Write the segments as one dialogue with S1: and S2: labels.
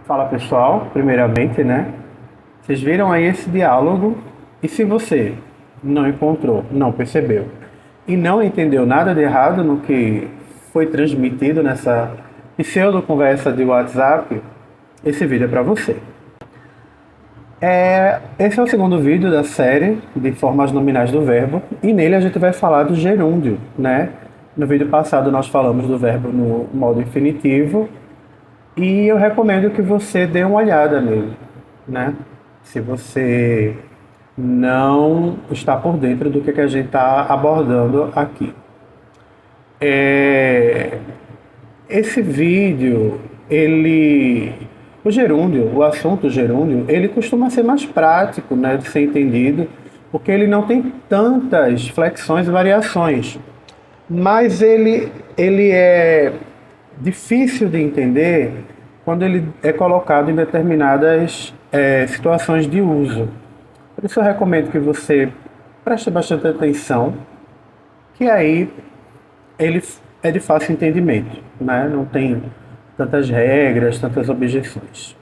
S1: Fala pessoal, primeiramente, né? Vocês viram aí esse diálogo? E se você não encontrou, não percebeu e não entendeu nada de errado no que foi transmitido nessa pseudo conversa de WhatsApp, esse vídeo é para você. Esse é o segundo vídeo da série de formas nominais do verbo e nele a gente vai falar do gerúndio, né? No vídeo passado nós falamos do verbo no modo infinitivo e eu recomendo que você dê uma olhada nele, né? Se você não está por dentro do que a gente está abordando aqui. Esse vídeo, o gerúndio, o assunto gerúndio, ele costuma ser mais prático, né, de ser entendido, porque ele não tem tantas flexões e variações. Mas ele é difícil de entender quando ele é colocado em determinadas situações de uso. Por isso eu recomendo que você preste bastante atenção, que aí ele é de fácil entendimento, né? Não tem tantas regras, tantas objeções.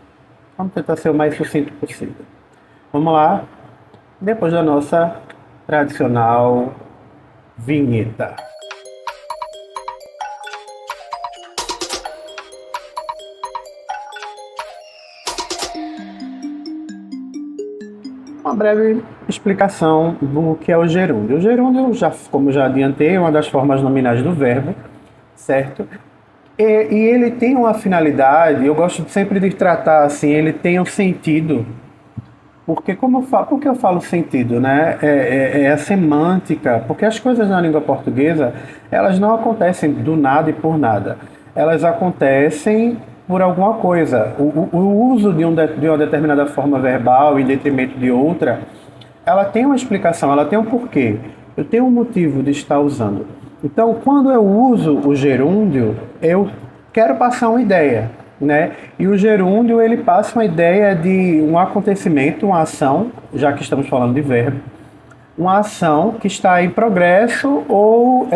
S1: Vamos tentar ser o mais sucinto possível. Vamos lá, depois da nossa tradicional vinheta. Uma breve explicação do que é o gerúndio. O gerúndio, como já adiantei, é uma das formas nominais do verbo, certo? E ele tem uma finalidade, eu gosto sempre de tratar assim, ele tem um sentido, porque por que eu falo sentido, né? É a semântica, porque as coisas na língua portuguesa, elas não acontecem do nada e por nada. Elas acontecem por alguma coisa. O uso de uma determinada forma verbal em detrimento de outra, ela tem uma explicação, ela tem um porquê. Eu tenho um motivo de estar usando. Então, quando eu uso o gerúndio, eu quero passar uma ideia, né? E o gerúndio, ele passa uma ideia de um acontecimento, uma ação, já que estamos falando de verbo, uma ação que está em progresso ou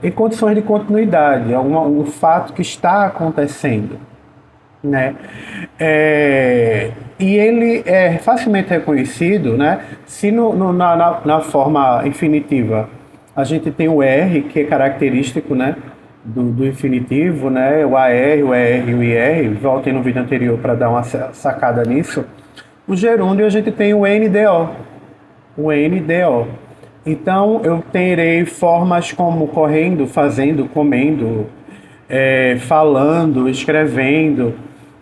S1: em condições de continuidade, um fato que está acontecendo, né? E ele é facilmente reconhecido, né? Se na forma infinitiva a gente tem o R, que é característico, né, do infinitivo, né? O AR, o ER e o IR, voltem no vídeo anterior para dar uma sacada nisso. O gerúndio a gente tem o NDO, o NDO. Então eu terei formas como correndo, fazendo, comendo, falando, escrevendo.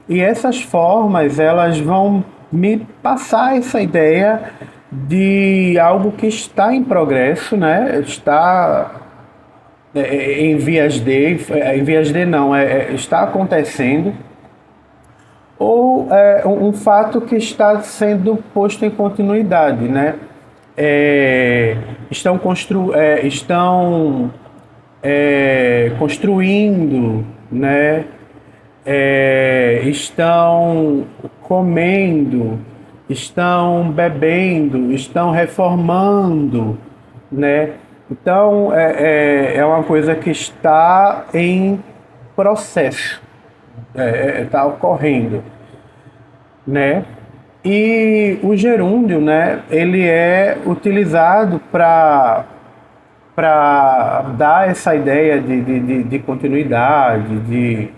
S1: E essas formas, elas vão me passar essa ideia de algo que está em progresso, né? Está em vias de não, está acontecendo, ou um fato que está sendo posto em continuidade, né? Estão construindo, né? Estão comendo, estão bebendo, estão reformando, né? Então é uma coisa que está em processo, está ocorrendo, né? E o gerúndio, né? Ele é utilizado para dar essa ideia de continuidade,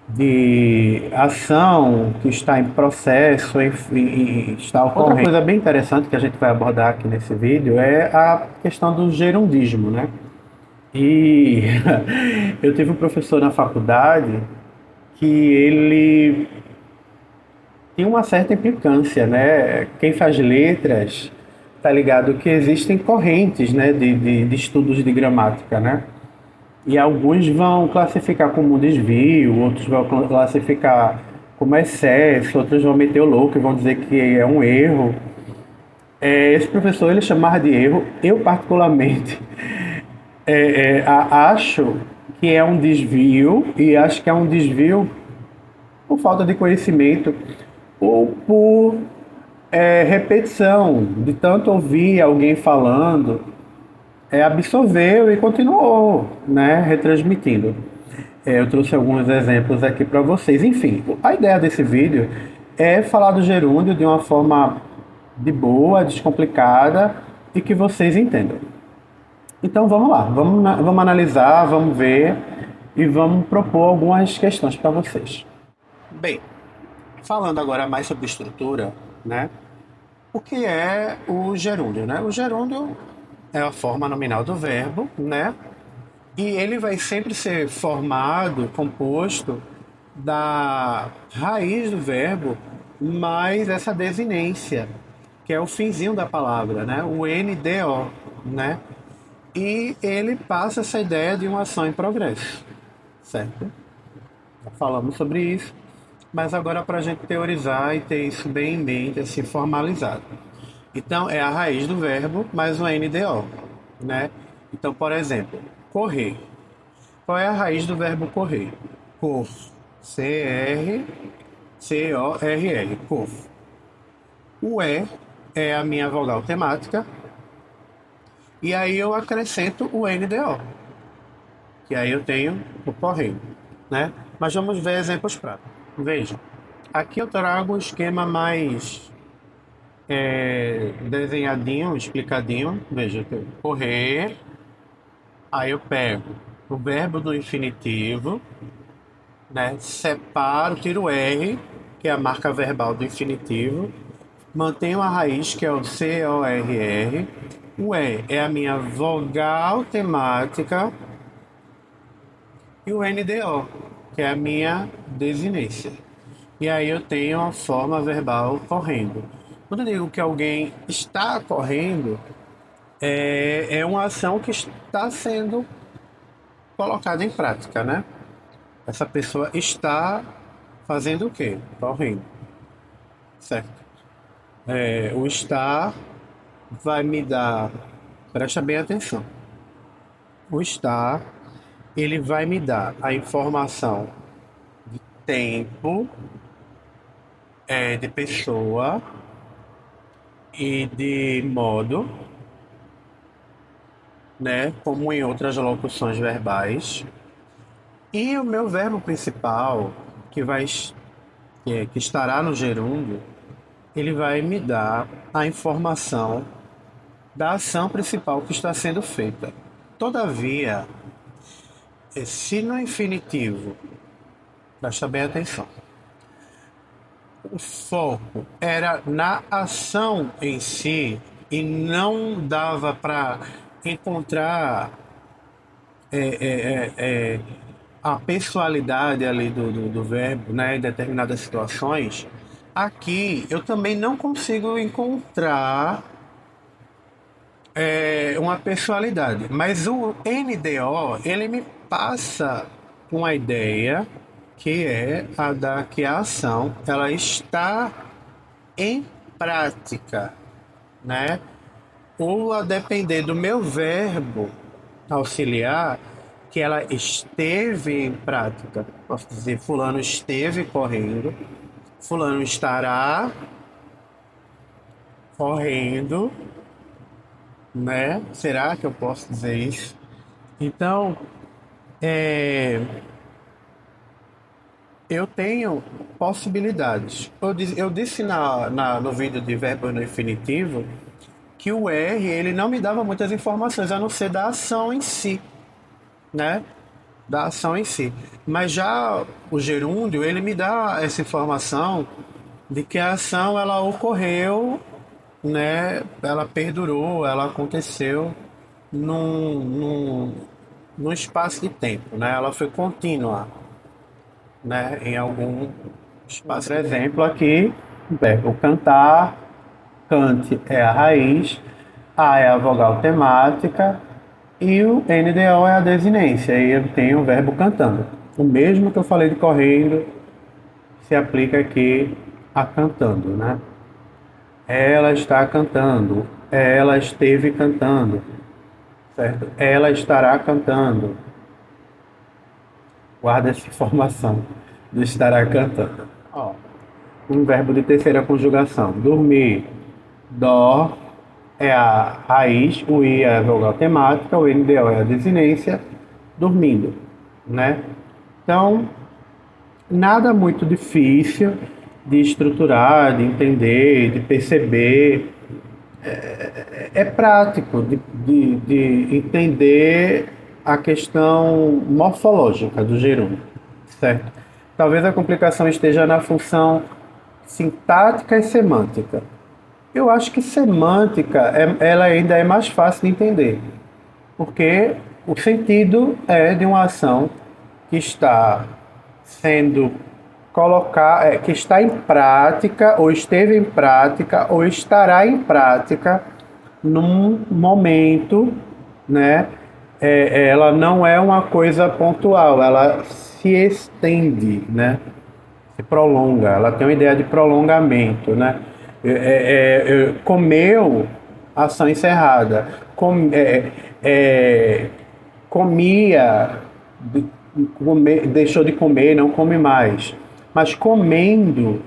S1: de ação que está em processo e está ocorrendo. Outra coisa bem interessante que a gente vai abordar aqui nesse vídeo é a questão do gerundismo, né? E eu tive um professor na faculdade que ele tem uma certa implicância, né? Quem faz letras tá ligado que existem correntes, né, de estudos de gramática, né? E alguns vão classificar como desvio, outros vão classificar como excesso, outros vão meter o louco e vão dizer que é um erro. Esse professor ele chamava de erro. Eu particularmente acho que é um desvio e acho que é um desvio por falta de conhecimento ou por repetição, de tanto ouvir alguém falando, absorveu e continuou, né, retransmitindo. Eu trouxe alguns exemplos aqui para vocês. Enfim, a ideia desse vídeo é falar do gerúndio de uma forma de boa, descomplicada e que vocês entendam. Então vamos lá, vamos analisar, vamos ver e vamos propor algumas questões para vocês. Bem, falando agora mais sobre estrutura, né? O que é o gerúndio, né? O gerúndio é a forma nominal do verbo, né? E ele vai sempre ser formado, composto da raiz do verbo mais essa desinência, que é o finzinho da palavra, né? O NDO, né? E ele passa essa ideia de uma ação em progresso, certo? Já falamos sobre isso, mas agora para a gente teorizar e ter isso bem em mente, assim, formalizado. Então, é a raiz do verbo mais um NDO, né? Então, por exemplo, correr. Qual é a raiz do verbo correr? Cor. C-R-C-O-R-R. Cor. O E é a minha vogal temática. E aí eu acrescento o NDO. Que aí eu tenho o correio, né? Mas vamos ver exemplos práticos. Veja, aqui eu trago o esquema mais desenhadinho, explicadinho. Veja, eu tenho correr. Aí eu pego o verbo do infinitivo, né? Separo, tiro o R, que é a marca verbal do infinitivo, mantenho a raiz, que é o C-O-R-R, o E é a minha vogal temática e o NDO, que é a minha desinência. E aí eu tenho a forma verbal correndo. Quando eu digo que alguém está correndo, é uma ação que está sendo colocada em prática, né? Essa pessoa está fazendo o quê? Correndo, certo? O estar vai me dar, presta bem atenção, o estar, ele vai me dar a informação de tempo, de pessoa e de modo, né? Como em outras locuções verbais. E o meu verbo principal, que estará no gerúndio, ele vai me dar a informação da ação principal que está sendo feita. Todavia, se no infinitivo, presta bem atenção, o foco era na ação em si e não dava para encontrar a pessoalidade ali do verbo, né, em determinadas situações, aqui eu também não consigo encontrar uma pessoalidade. Mas o NDO, ele me passa uma ideia que é a da que a ação ela está em prática, né? Ou a depender do meu verbo auxiliar, que ela esteve em prática. Posso dizer, fulano esteve correndo, fulano estará correndo, né? Será que eu posso dizer isso? Então, eu tenho possibilidades. Eu disse no vídeo de verbo no infinitivo que o R ele não me dava muitas informações, a não ser da ação em si, né? Da ação em si. Mas já o gerúndio, ele me dá essa informação de que a ação ela ocorreu, né? Ela perdurou, ela aconteceu num, num, num espaço de tempo, né? Ela foi contínua, né? Em algum espaço. Por exemplo, aqui, o cantar, cante é a raiz, a é a vogal temática e o NDO é a desinência. Aí eu tenho o verbo cantando. O mesmo que eu falei de correndo se aplica aqui a cantando, né? Ela está cantando, ela esteve cantando, certo? Ela estará cantando. Guarda essa informação do estará cantando. Ó, um verbo de terceira conjugação. Dormir. Dó é a raiz, o I é a vogal temática, o NDO é a desinência. Dormindo, né? Então, nada muito difícil de estruturar, de entender, de perceber. É prático de entender a questão morfológica do gerúndio, certo? Talvez a complicação esteja na função sintática e semântica. Eu acho que semântica ela ainda é mais fácil de entender, porque o sentido é de uma ação que está sendo que está em prática, ou esteve em prática, ou estará em prática num momento, né? Ela não é uma coisa pontual, ela se estende, né? Se prolonga, ela tem uma ideia de prolongamento, né? Comeu, ação encerrada. Comia, deixou de comer, não come mais. Mas comendo,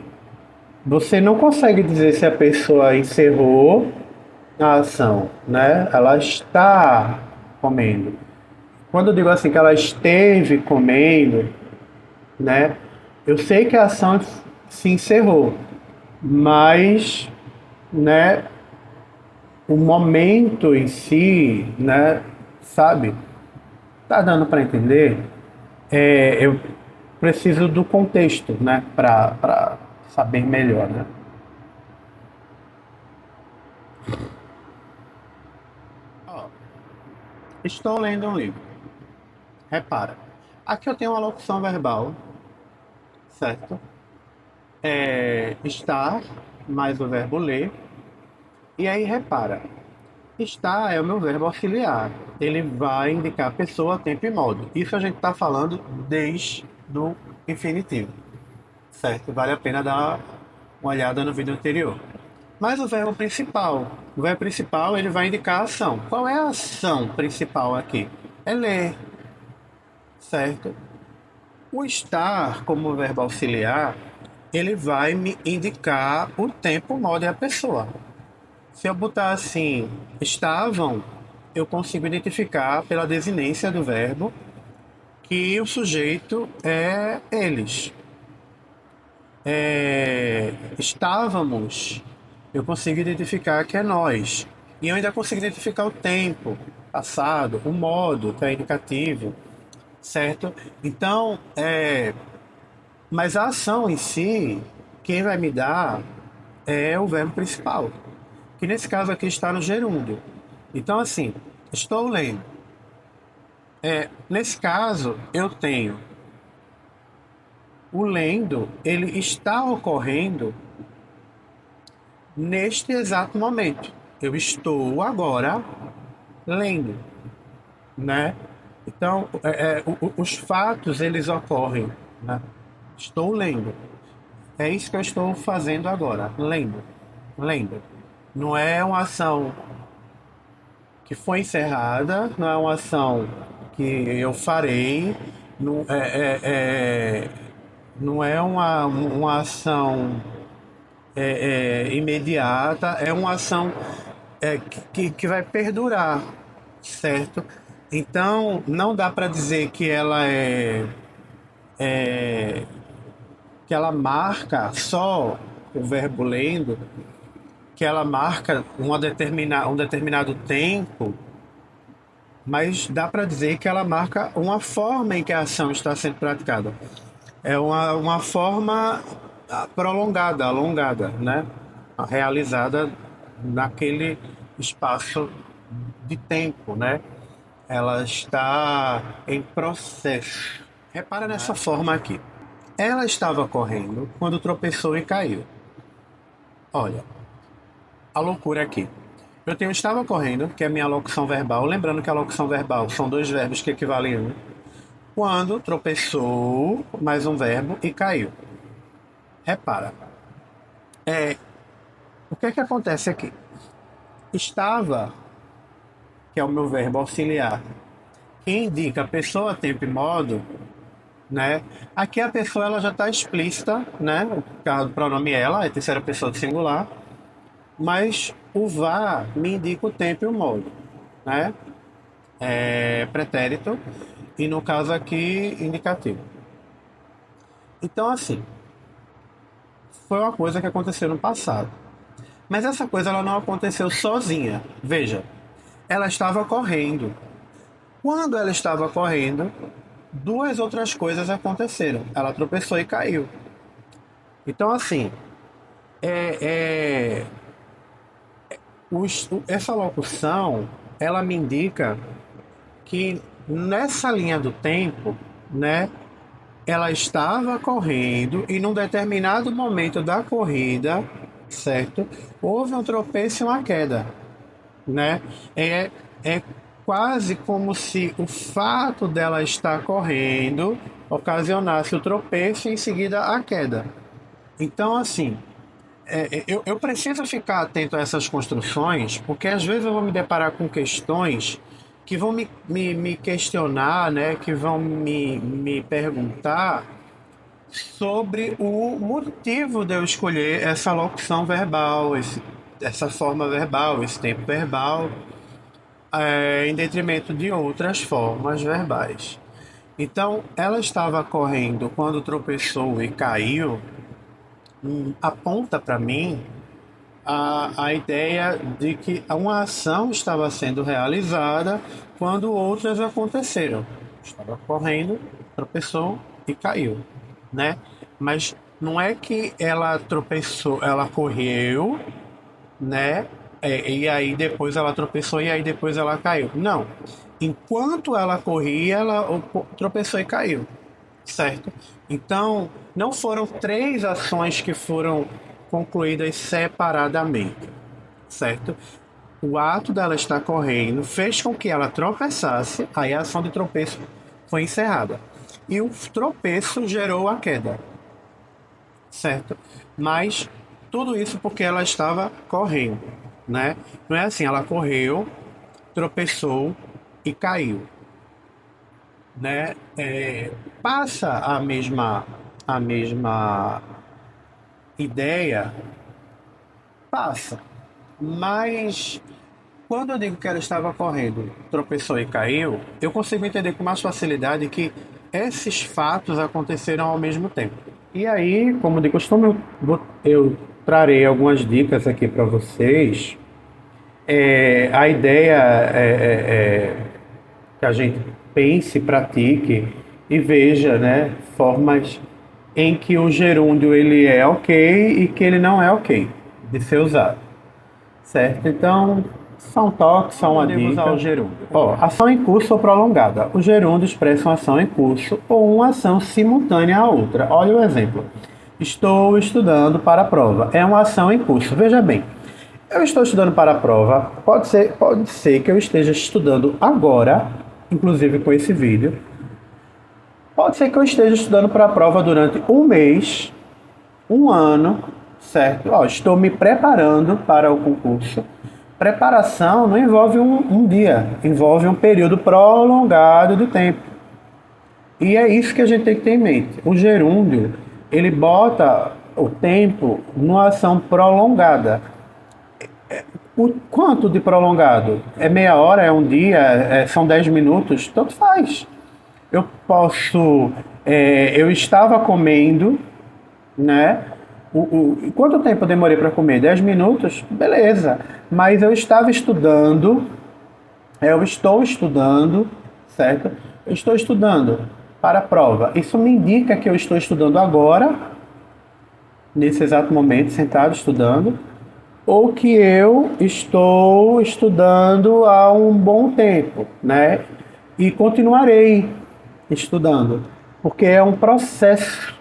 S1: você não consegue dizer se a pessoa encerrou a ação, né? Ela está comendo. Quando eu digo assim que ela esteve comendo, né? Eu sei que a ação se encerrou, mas, né, o momento em si, né, sabe? Tá dando para entender? Eu preciso do contexto, né, para saber melhor, né? Ó, estou lendo um livro. Repara, aqui eu tenho uma locução verbal, certo? Estar mais o verbo ler. E aí repara, estar é o meu verbo auxiliar. Ele vai indicar a pessoa, tempo e modo. Isso a gente está falando desde o infinitivo, certo? Vale a pena dar uma olhada no vídeo anterior. Mas o verbo principal ele vai indicar a ação. Qual é a ação principal aqui? É ler, certo? O estar como verbo auxiliar, ele vai me indicar o tempo, o modo e a pessoa. Se eu botar assim, estavam, eu consigo identificar pela desinência do verbo que o sujeito é eles. Estávamos, eu consigo identificar que é nós. E eu ainda consigo identificar o tempo, passado, o modo, que é indicativo, certo? Então, mas a ação em si, quem vai me dar é o verbo principal, que nesse caso aqui está no gerúndio. Então, assim, estou lendo. Nesse caso, eu tenho o lendo, ele está ocorrendo neste exato momento. Eu estou agora lendo, né? Então, os fatos, eles ocorrem, né? Estou lendo. É isso que eu estou fazendo agora, lendo, lendo. Não é uma ação que foi encerrada, não é uma ação que eu farei, não não é uma ação imediata, é uma ação que vai perdurar, certo? Então, não dá para dizer que ela que ela marca só o verbo lendo, que ela marca um determinado tempo, mas dá para dizer que ela marca uma forma em que a ação está sendo praticada. É uma forma prolongada, alongada, né? Realizada naquele espaço de tempo, né? Ela está em processo. Repara nessa forma aqui. Ela estava correndo quando tropeçou e caiu. Olha, a loucura aqui. Eu tenho estava correndo, que é a minha locução verbal. Lembrando que a locução verbal são dois verbos que equivalem a um. Quando tropeçou, mais um verbo e caiu. Repara, o que é que acontece aqui? Estava, que é o meu verbo auxiliar, que indica pessoa, tempo e modo, né? Aqui a pessoa ela já está explícita, né? O caso do pronome ela, é terceira pessoa do singular, mas o vá me indica o tempo e o modo, né? É pretérito e no caso aqui indicativo. Então, assim, foi uma coisa que aconteceu no passado. Mas essa coisa ela não aconteceu sozinha. Veja, ela estava correndo. Quando ela estava correndo, duas outras coisas aconteceram. Ela tropeçou e caiu. Então, assim, é, é, essa locução, ela me indica que nessa linha do tempo, né, ela estava correndo e num determinado momento da corrida, certo? Houve um tropeço e uma queda, né? É, é quase como se o fato dela estar correndo ocasionasse o tropeço e em seguida a queda. Então, assim, eu preciso ficar atento a essas construções, porque às vezes eu vou me deparar com questões que vão me questionar, né? Que vão me perguntar sobre o motivo de eu escolher essa locução verbal, essa forma verbal, esse tempo verbal, em detrimento de outras formas verbais. Então, ela estava correndo quando tropeçou e caiu, aponta para mim a ideia de que uma ação estava sendo realizada quando outras aconteceram. Estava correndo, tropeçou e caiu, né? Mas não é que ela tropeçou, ela correu, né? E aí depois ela tropeçou e aí depois ela caiu. Não. Enquanto ela corria, ela tropeçou e caiu, certo? Então, não foram três ações que foram concluídas separadamente, certo? O ato dela estar correndo fez com que ela tropeçasse, aí a ação de tropeço foi encerrada. E o tropeço gerou a queda, certo? Mas tudo isso porque ela estava correndo, né? Não é assim, ela correu, tropeçou e caiu, né? Passa a mesma ideia, passa. Mas quando eu digo que ela estava correndo, tropeçou e caiu, eu consigo entender com mais facilidade que esses fatos aconteceram ao mesmo tempo. E aí, como de costume, eu trarei algumas dicas aqui para vocês. A ideia é que a gente pense, pratique e veja, né, formas em que o gerúndio ele é ok e que ele não é ok de ser usado, certo? Então, só um toque, só uma dica. Usar o gerúndio. Ó, ação em curso ou prolongada. O gerúndio expressa uma ação em curso ou uma ação simultânea à outra. Olha o exemplo. Estou estudando para a prova. É uma ação em curso. Veja bem, eu estou estudando para a prova. Pode ser que eu esteja estudando agora, inclusive com esse vídeo. Pode ser que eu esteja estudando para a prova durante um mês, um ano, certo? Ó, estou me preparando para o concurso. Preparação não envolve um dia, envolve um período prolongado de tempo. E é isso que a gente tem que ter em mente. O gerúndio, ele bota o tempo numa ação prolongada. O quanto de prolongado? É meia hora, é um dia, são 10 minutos? Tanto faz. Eu posso. Eu estava comendo, né? Quanto tempo eu demorei para comer? 10 minutos? Beleza. Mas eu estava estudando, eu estou estudando, certo? Eu estou estudando para a prova. Isso me indica que eu estou estudando agora, nesse exato momento, sentado estudando, ou que eu estou estudando há um bom tempo, né? E continuarei estudando, porque é um processo.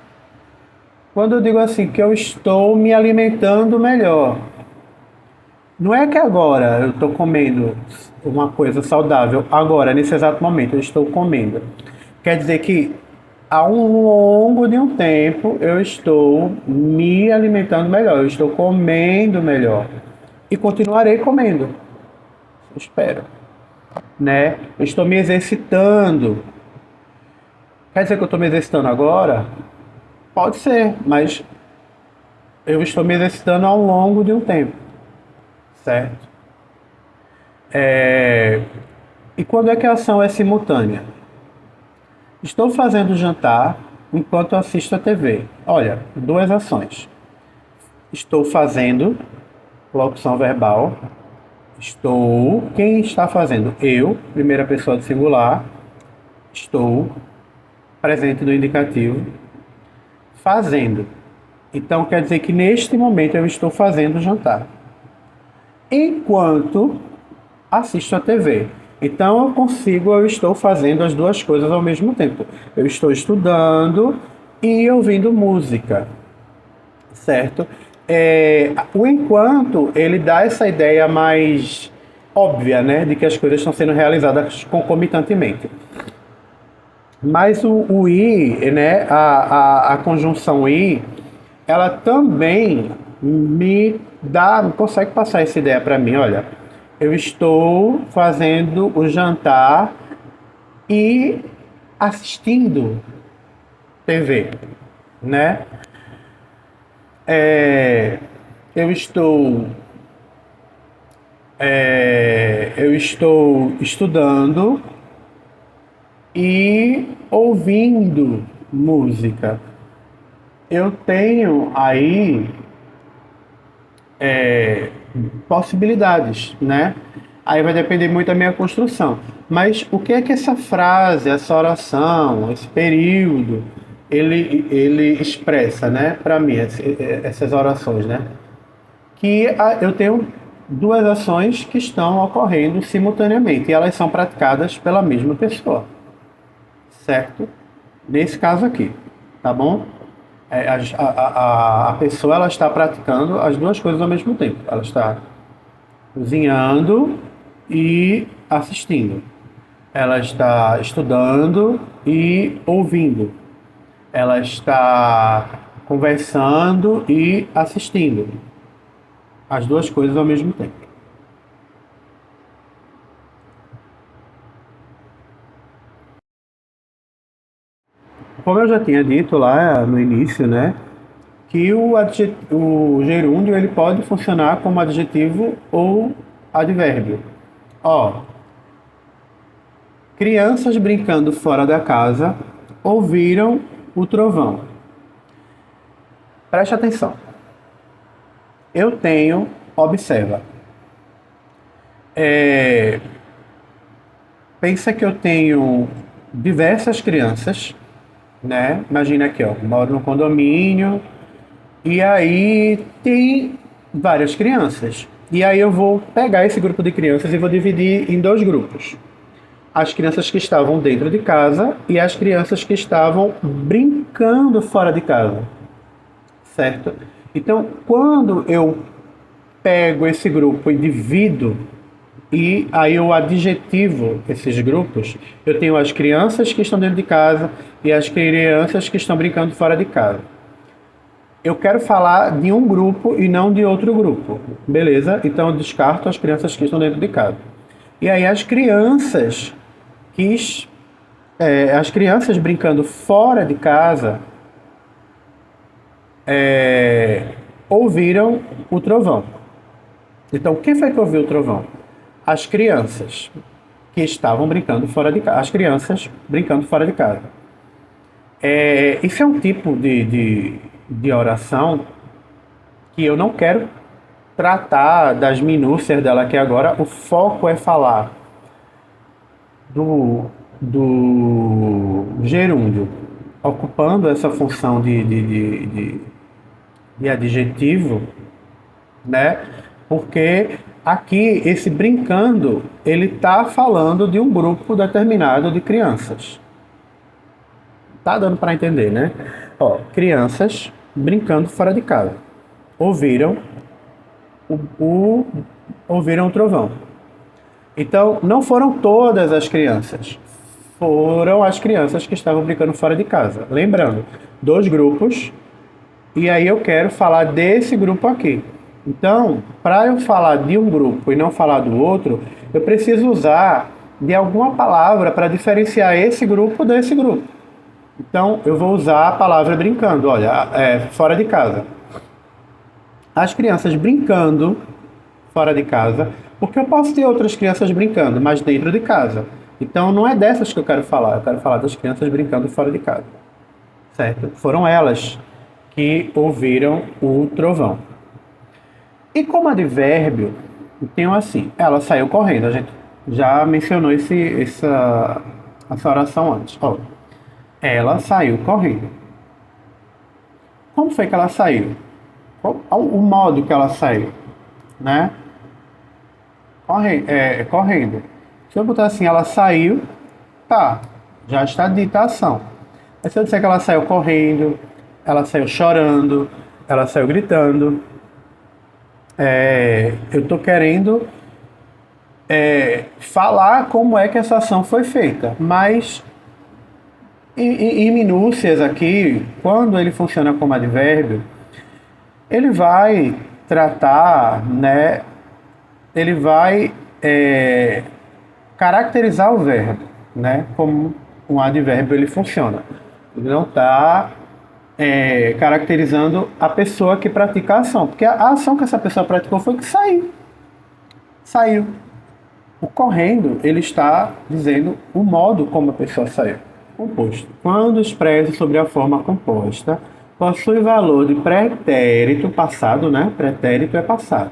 S1: Quando eu digo assim que eu estou me alimentando melhor, não é que agora eu estou comendo uma coisa saudável, agora, nesse exato momento, eu estou comendo. Quer dizer que ao longo de um tempo eu estou me alimentando melhor, eu estou comendo melhor. E continuarei comendo, espero. Né? Eu estou me exercitando. Quer dizer que eu estou me exercitando agora? Pode ser, mas eu estou me exercitando ao longo de um tempo, certo? E quando é que a ação é simultânea? Estou fazendo jantar, enquanto assisto a TV? Olha, duas ações. Estou fazendo locução verbal. Estou. Quem está fazendo? Eu, primeira pessoa do singular. Estou. Presente do indicativo. Fazendo. Então quer dizer que neste momento eu estou fazendo o jantar. Enquanto assisto a TV. Então eu estou fazendo as duas coisas ao mesmo tempo. Eu estou estudando e ouvindo música, certo? O enquanto, ele dá essa ideia mais óbvia, né, de que as coisas estão sendo realizadas concomitantemente. Mas o i, né, a conjunção i, ela também consegue passar essa ideia para mim, olha, eu estou fazendo o jantar e assistindo TV, né? Eu estou eu estou estudando e ouvindo música. Eu tenho aí possibilidades, né? Aí vai depender muito da minha construção. Mas o que é que essa frase, essa oração, esse período, ele expressa, né? Para mim, essas orações, né? Que eu tenho duas ações que estão ocorrendo simultaneamente e elas são praticadas pela mesma pessoa, certo? Nesse caso aqui, tá bom? A pessoa ela está praticando as duas coisas ao mesmo tempo. Ela está cozinhando e assistindo. Ela está estudando e ouvindo. Ela está conversando e assistindo. As duas coisas ao mesmo tempo. Como eu já tinha dito lá no início, né, que o gerúndio ele pode funcionar como adjetivo ou advérbio. Ó, crianças brincando fora da casa ouviram o trovão. Preste atenção. Eu tenho, observa. Pensa que eu tenho diversas crianças, né? Imagina aqui, ó, moro num condomínio e aí tem várias crianças. E aí eu vou pegar esse grupo de crianças e vou dividir em dois grupos. As crianças que estavam dentro de casa e as crianças que estavam brincando fora de casa, certo? Então, quando eu pego esse grupo e divido, e aí eu adjetivo esses grupos, eu tenho as crianças que estão dentro de casa e as crianças que estão brincando fora de casa. Eu quero falar de um grupo e não de outro grupo, beleza? Então eu descarto as crianças que estão dentro de casa. E aí as crianças brincando fora de casa ouviram o trovão. Então, quem foi que ouviu o trovão? As crianças que estavam brincando fora de casa. As crianças brincando fora de casa. Isso é um tipo de oração que eu não quero tratar das minúcias dela aqui agora. O foco é falar do gerúndio ocupando essa função de adjetivo, né? Porque aqui esse brincando ele está falando de um grupo determinado de crianças. Tá dando para entender, né? Ó, crianças brincando fora de casa. Ouviram ouviram o trovão. Então, não foram todas as crianças. Foram as crianças que estavam brincando fora de casa. Lembrando, dois grupos. E aí eu quero falar desse grupo aqui. Então, para eu falar de um grupo e não falar do outro, eu preciso usar de alguma palavra para diferenciar esse grupo desse grupo. Então, eu vou usar a palavra brincando. Olha, fora de casa. As crianças brincando fora de casa, porque eu posso ter outras crianças brincando, mas dentro de casa. Então, não é dessas que eu quero falar das crianças brincando fora de casa. certo? Foram elas que ouviram o trovão. E como advérbio, tem assim, ela saiu correndo. A gente já mencionou essa oração antes. Ó, ela saiu correndo. Como foi que ela saiu? Qual o modo que ela saiu, né? Correndo. Se eu botar assim, ela saiu, tá, já está dita a ação. Mas se eu disser que ela saiu correndo, ela saiu chorando, ela saiu gritando, eu estou querendo falar como é que essa ação foi feita. Mas em minúcias aqui, quando ele funciona como advérbio, ele vai tratar, né? Ele vai caracterizar o verbo, né? Como um advérbio ele funciona. Ele não está caracterizando a pessoa que pratica a ação, porque a ação que essa pessoa praticou foi que saiu. Saiu. O correndo, ele está dizendo o modo como a pessoa saiu. Composto. Quando expresso sobre a forma composta, possui valor de pretérito passado, né? Pretérito é passado.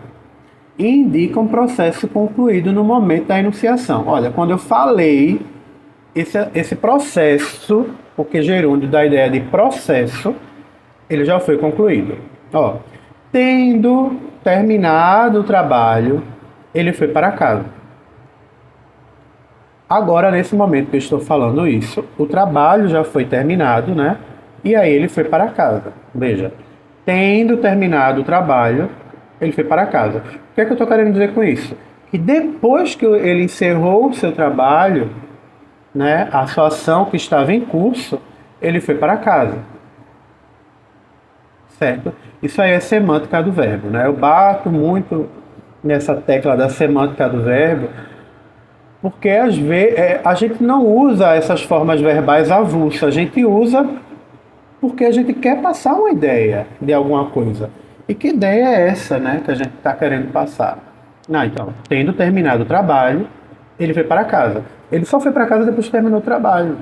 S1: E indica um processo concluído no momento da enunciação. Olha, quando eu falei, esse processo, porque gerúndio dá a ideia de processo, ele já foi concluído. Ó, tendo terminado o trabalho, ele foi para casa. Agora, nesse momento que eu estou falando isso, o trabalho já foi terminado, né? E aí ele foi para casa. Veja, tendo terminado o trabalho, ele foi para casa. O que é que eu estou querendo dizer com isso? Que depois que ele encerrou o seu trabalho, né, a sua ação que estava em curso, ele foi para casa. Certo? Isso aí é semântica do verbo, né? Eu bato muito nessa tecla da semântica do verbo, porque às vezes a gente não usa essas formas verbais avulsas, a gente usa porque a gente quer passar uma ideia de alguma coisa. E que ideia é essa, né, que a gente está querendo passar? Então, tendo terminado o trabalho, ele foi para casa. Ele só foi para casa depois que terminou o trabalho,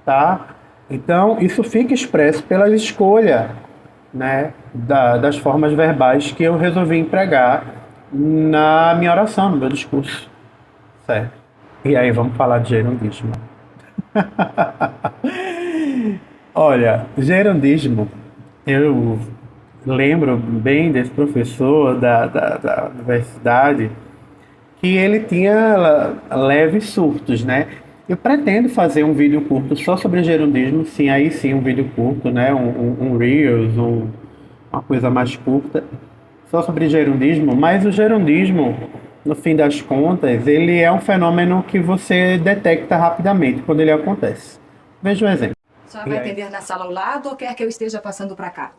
S1: tá? Então, isso fica expresso pela escolha, né, das formas verbais que eu resolvi empregar na minha oração, no meu discurso, certo? E aí, vamos falar de gerundismo. Olha, gerundismo, eu lembro bem desse professor da universidade que ele tinha leves surtos, né? Eu pretendo fazer um vídeo curto só sobre gerundismo, sim, aí sim, um vídeo curto, né? Um Reels, uma coisa mais curta, só sobre gerundismo, mas o gerundismo, no fim das contas, ele é um fenômeno que você detecta rapidamente quando ele acontece. Veja um exemplo.
S2: A senhora vai atender na sala ao lado ou quer que eu esteja passando para cá?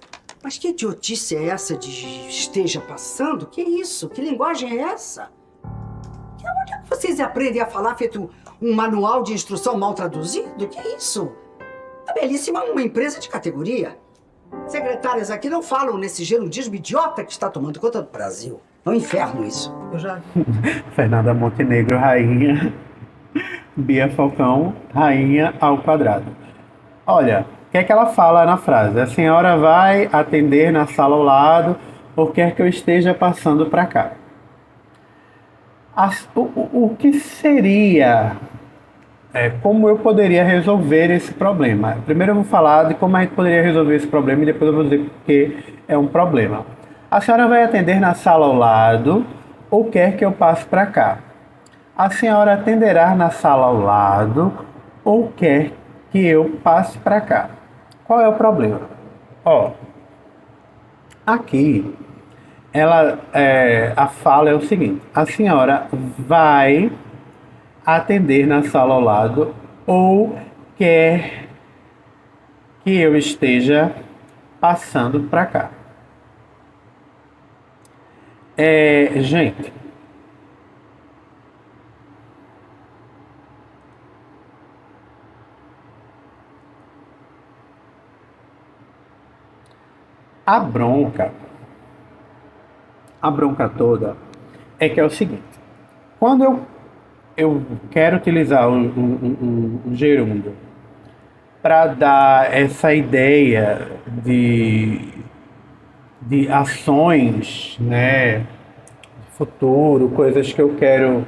S3: Mas que idiotice é essa de esteja passando? Que isso? Que linguagem é essa? Onde é que vocês aprendem a falar feito um manual de instrução mal traduzido? Que isso? A Belíssima é uma empresa de categoria. Secretárias aqui não falam nesse gerundismo idiota que está tomando conta do Brasil. É um inferno isso. Eu já...
S1: Fernanda Montenegro, rainha. Bia Falcão, rainha ao quadrado. Olha, o que é que ela fala na frase? A senhora vai atender na sala ao lado ou quer que eu esteja passando para cá? O que seria, como eu poderia resolver esse problema? Primeiro eu vou falar de como a gente poderia resolver esse problema e depois eu vou dizer porque é um problema. A senhora vai atender na sala ao lado ou quer que eu passe para cá? A senhora atenderá na sala ao lado ou quer que eu passe para cá? Qual é o problema? Aqui a fala é o seguinte: a senhora vai atender na sala ao lado ou quer que eu esteja passando para cá? Gente, a bronca toda é que é o seguinte: quando eu quero utilizar o gerúndio para dar essa ideia de ações, né, futuro, coisas que eu quero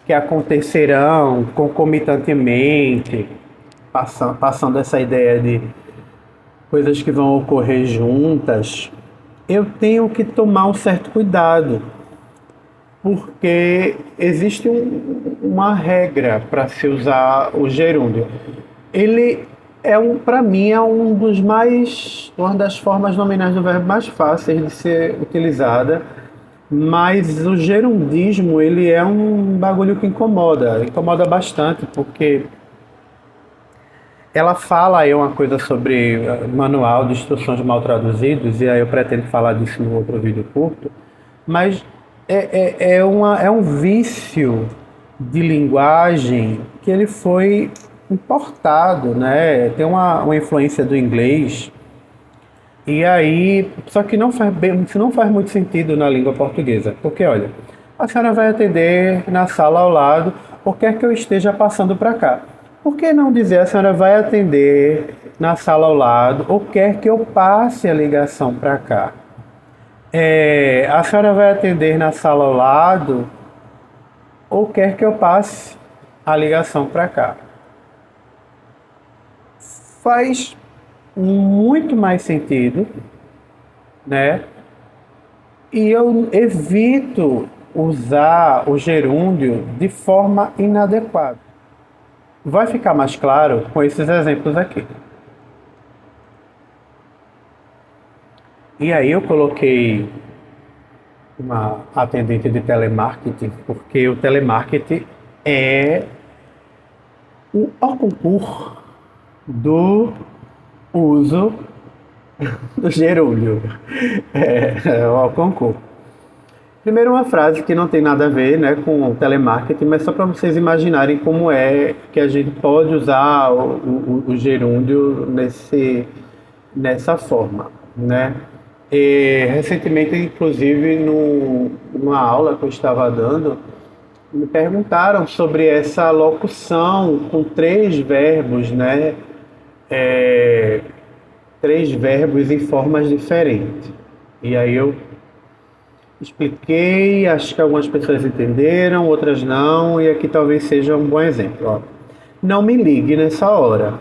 S1: que acontecerão concomitantemente, passando essa ideia de coisas que vão ocorrer juntas, eu tenho que tomar um certo cuidado, porque existe uma regra para se usar o gerúndio. Ele para mim, é uma das formas nominais do verbo mais fáceis de ser utilizada, mas o gerundismo, ele é um bagulho que incomoda bastante, porque ela fala aí uma coisa sobre manual de instruções mal traduzidos, e aí eu pretendo falar disso no outro vídeo curto, mas é um vício de linguagem que ele foi importado, né? Tem uma influência do inglês, e aí, só que isso não faz muito sentido na língua portuguesa, porque olha, a senhora vai atender na sala ao lado, ou quer que eu esteja passando para cá. Por que não dizer a senhora vai atender na sala ao lado, ou quer que eu passe a ligação para cá? A senhora vai atender na sala ao lado, ou quer que eu passe a ligação para cá? Faz muito mais sentido, né? E eu evito usar o gerúndio de forma inadequada. Vai ficar mais claro com esses exemplos aqui. E aí eu coloquei uma atendente de telemarketing, porque o telemarketing é o concurso do uso do gerúndio. É o concurso. Primeiro, uma frase que não tem nada a ver, né, com telemarketing, mas só para vocês imaginarem como é que a gente pode usar o gerúndio nessa forma, né? E, recentemente, inclusive, numa aula que eu estava dando, me perguntaram sobre essa locução com três verbos, né? Três verbos em formas diferentes. E aí eu expliquei, acho que algumas pessoas entenderam, outras não, e aqui talvez seja um bom exemplo. Ó. Não me ligue nessa hora,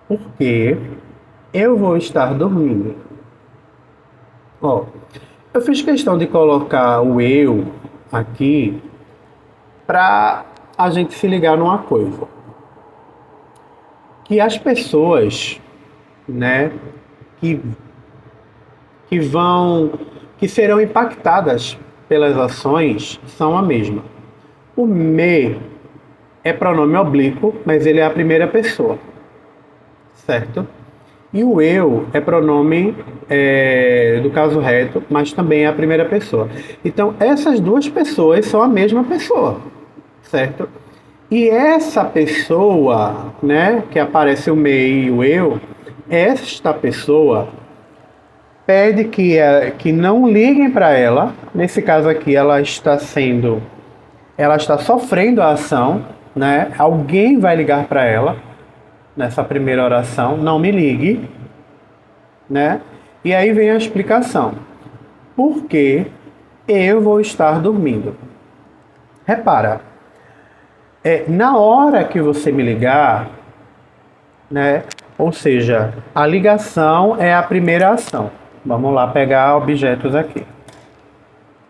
S1: porque eu vou estar dormindo. Ó, eu fiz questão de colocar o eu aqui para a gente se ligar numa coisa. Que as pessoas, né, que serão impactadas pelas ações são a mesma. O me é pronome oblíquo, mas ele é a primeira pessoa, certo? E o eu é pronome do caso reto, mas também é a primeira pessoa. Então, essas duas pessoas são a mesma pessoa, certo? E essa pessoa, né, que aparece o me e o eu, esta pessoa pede que não liguem para ela. Nesse caso aqui, ela está sofrendo a ação, né? Alguém vai ligar para ela nessa primeira oração, não me ligue, né? E aí vem a explicação. Por que eu vou estar dormindo? Repara, na hora que você me ligar, né? Ou seja, a ligação é a primeira ação. Vamos lá pegar objetos aqui.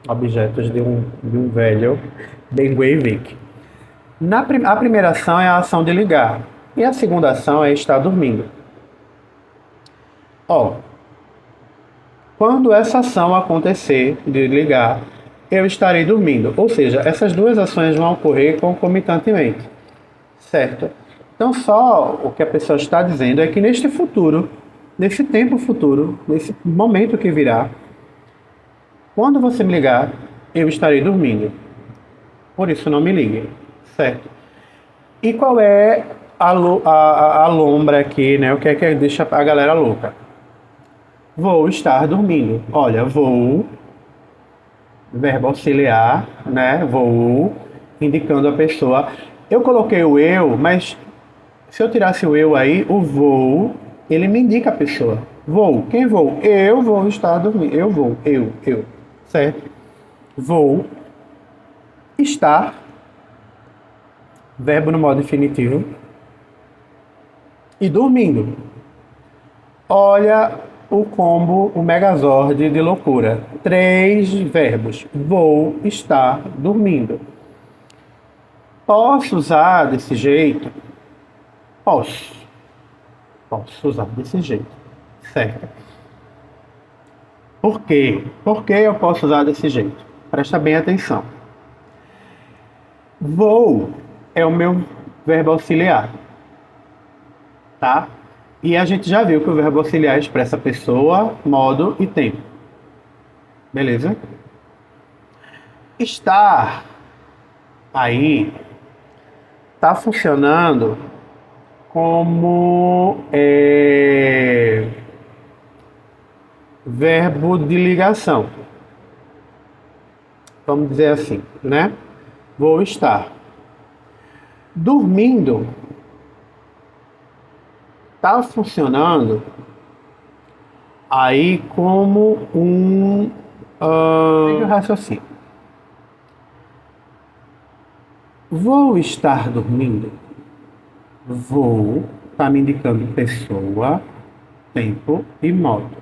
S1: Objetos de um velho Ben Gueivik. A primeira ação é a ação de ligar. E a segunda ação é estar dormindo. Ó, quando essa ação acontecer de ligar, eu estarei dormindo. Ou seja, essas duas ações vão ocorrer concomitantemente. Certo? Então, só o que a pessoa está dizendo é que neste futuro, nesse tempo futuro, nesse momento que virá, quando você me ligar, eu estarei dormindo. Por isso, não me ligue. Certo? E qual é a lombra aqui, né? O que é que deixa a galera louca? Vou estar dormindo. Olha, vou, verbo auxiliar, né? Vou, indicando a pessoa. Eu coloquei o eu, mas Se eu tirasse o eu aí, o vou, ele me indica a pessoa. Vou. Quem vou? Eu vou estar dormindo. Eu vou. Eu. Certo? Vou estar, verbo no modo infinitivo, e dormindo. Olha o combo, o Megazord de loucura. 3 verbos. Vou estar dormindo. Posso usar desse jeito? Posso. Posso usar desse jeito. Certo. Por quê? Por que eu posso usar desse jeito? Presta bem atenção. Vou é o meu verbo auxiliar. Tá? E a gente já viu que o verbo auxiliar expressa pessoa, modo e tempo. Beleza? Estar aí está funcionando como verbo de ligação. Vamos dizer assim, né? Vou estar. Dormindo está funcionando aí como um raciocínio. Vou estar dormindo. Vou está me indicando pessoa, tempo e modo.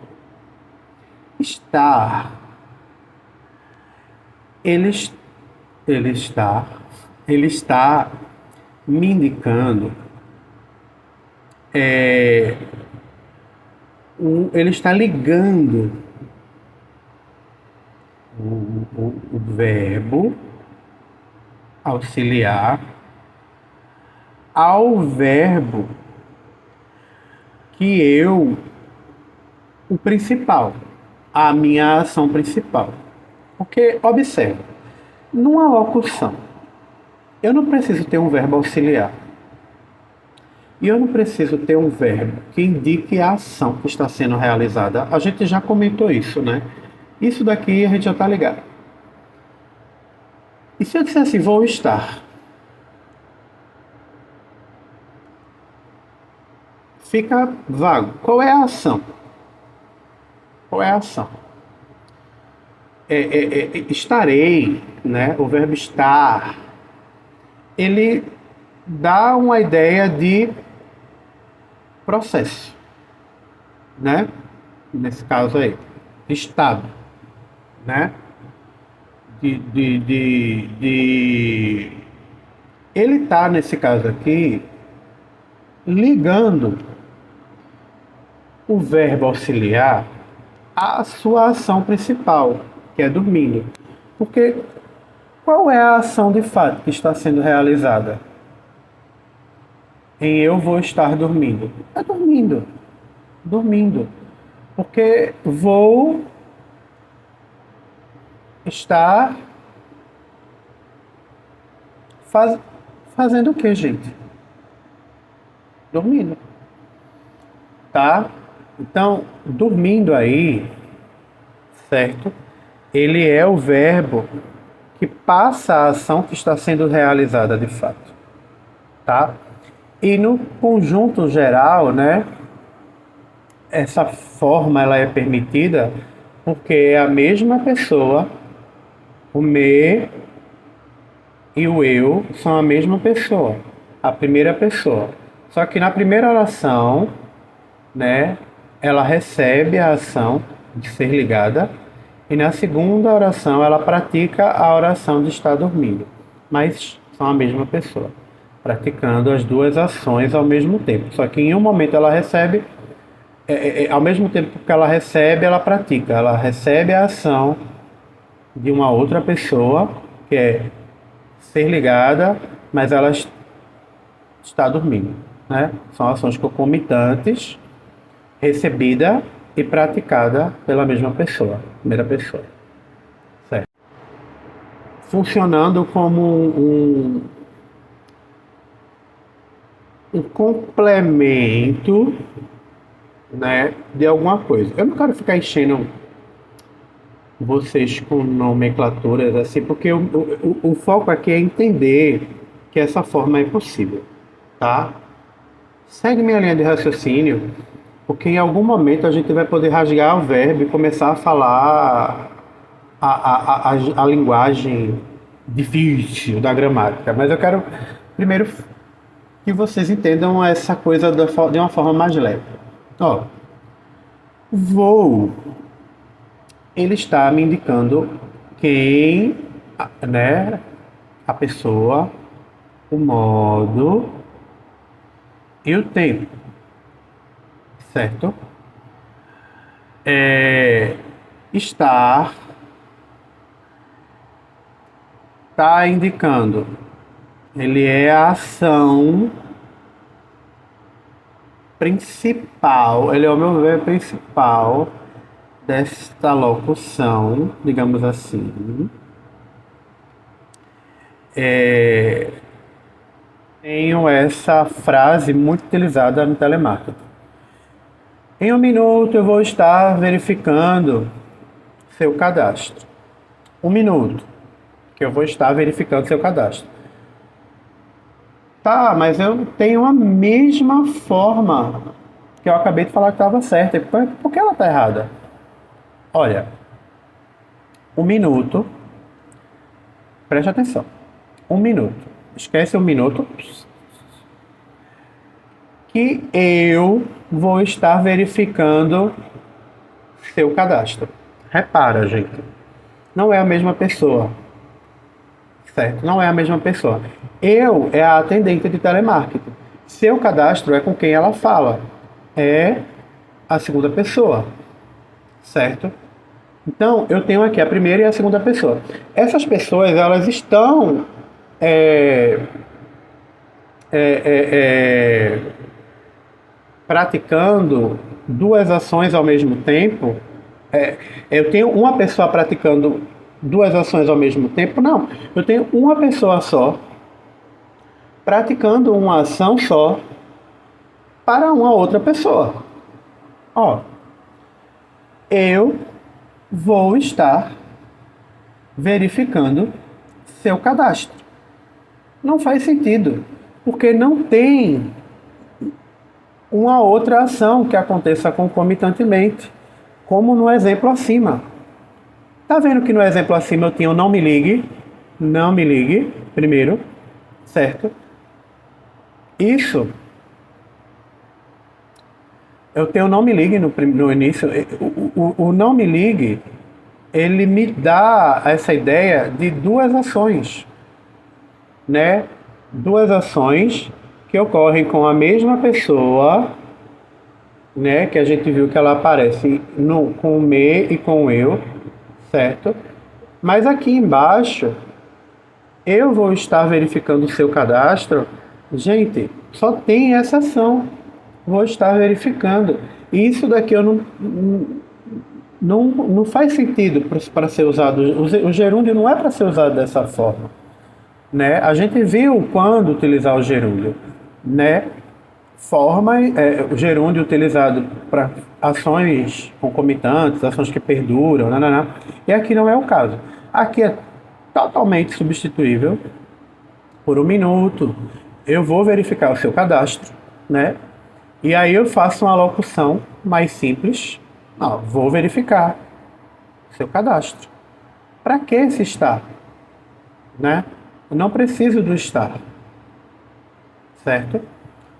S1: Estar. Ele está me indicando ele está ligando o verbo auxiliar ao verbo que o principal, a minha ação principal. Porque, observe, numa locução, eu não preciso ter um verbo auxiliar. E eu não preciso ter um verbo que indique a ação que está sendo realizada. A gente já comentou isso, né? Isso daqui a gente já está ligado. E se eu disser assim, vou estar? Fica vago. Qual é a ação? Qual é a ação? Estarei, né? O verbo estar, ele dá uma ideia de processo, né? Nesse caso aí, estado, né? Ele está, nesse caso aqui, ligando o verbo auxiliar à sua ação principal, que é dormindo. Porque qual é a ação de fato que está sendo realizada em eu vou estar dormindo? É dormindo. Dormindo. Porque vou estar fazendo o que, gente? Dormindo. Tá? Então, dormindo aí, certo? Ele é o verbo que passa a ação que está sendo realizada de fato. Tá? E no conjunto geral, né? Essa forma ela é permitida porque é a mesma pessoa, o me e o eu são a mesma pessoa, a primeira pessoa. Só que na primeira oração, né, ela recebe a ação de ser ligada e na segunda oração ela pratica a oração de estar dormindo. Mas são a mesma pessoa, praticando as duas ações ao mesmo tempo. Só que em um momento ela recebe, ao mesmo tempo que ela recebe, ela pratica. Ela recebe a ação de uma outra pessoa, que é ser ligada, mas ela está dormindo, né? São ações concomitantes, recebida e praticada pela mesma pessoa, primeira pessoa, certo? Funcionando como um complemento, né, de alguma coisa. Eu não quero ficar enchendo vocês com nomenclaturas assim, porque o foco aqui é entender que essa forma é possível, tá? segue minha linha de raciocínio, porque em algum momento a gente vai poder rasgar o verbo e começar a falar a linguagem difícil da gramática. Mas eu quero primeiro que vocês entendam essa coisa de uma forma mais leve. Ó, vou, ele está me indicando quem, né, a pessoa, o modo e o tempo, certo? Estar está indicando, ele é a ação principal, ele é o meu verbo principal desta locução, digamos assim. Tenho essa frase muito utilizada no telemarketing. Em 1 minuto eu vou estar verificando seu cadastro. 1 minuto que eu vou estar verificando seu cadastro. Tá, mas eu tenho a mesma forma que eu acabei de falar que estava certa. Por que ela está errada? Olha, 1 minuto, preste atenção. 1 minuto. Esquece 1 minuto. Que eu vou estar verificando seu cadastro. Repara, gente. Não é a mesma pessoa. Certo? Não é a mesma pessoa. Eu é a atendente de telemarketing. Seu cadastro é com quem ela fala. É a segunda pessoa. Certo? Então, eu tenho aqui a primeira e a segunda pessoa. Essas pessoas, elas estão praticando duas ações ao mesmo tempo. Eu tenho uma pessoa praticando duas ações ao mesmo tempo? Não. Eu tenho uma pessoa só praticando uma ação só para uma outra pessoa. Ó, eu vou estar verificando seu cadastro. Não faz sentido, porque não tem uma outra ação que aconteça concomitantemente, como no exemplo acima. Tá vendo que no exemplo acima eu tinha o não me ligue, primeiro, certo? Isso, eu tenho o não me ligue no início. O não me ligue, ele me dá essa ideia de duas ações, né? Duas ações que ocorrem com a mesma pessoa, né? Que a gente viu que ela aparece com o me e com o eu, certo? Mas aqui embaixo, eu vou estar verificando o seu cadastro. Gente, só tem essa ação. Vou estar verificando. E isso daqui eu não faz sentido para ser usado. O gerúndio não é para ser usado dessa forma, né? A gente viu quando utilizar o gerúndio, né? O gerúndio utilizado para ações concomitantes, ações que perduram, nananã. E aqui não é o caso. Aqui é totalmente substituível por 1 minuto. Eu vou verificar o seu cadastro, né? E aí eu faço uma locução mais simples. Vou verificar seu cadastro. Para que esse estar? Né? Eu não preciso do estar. Certo?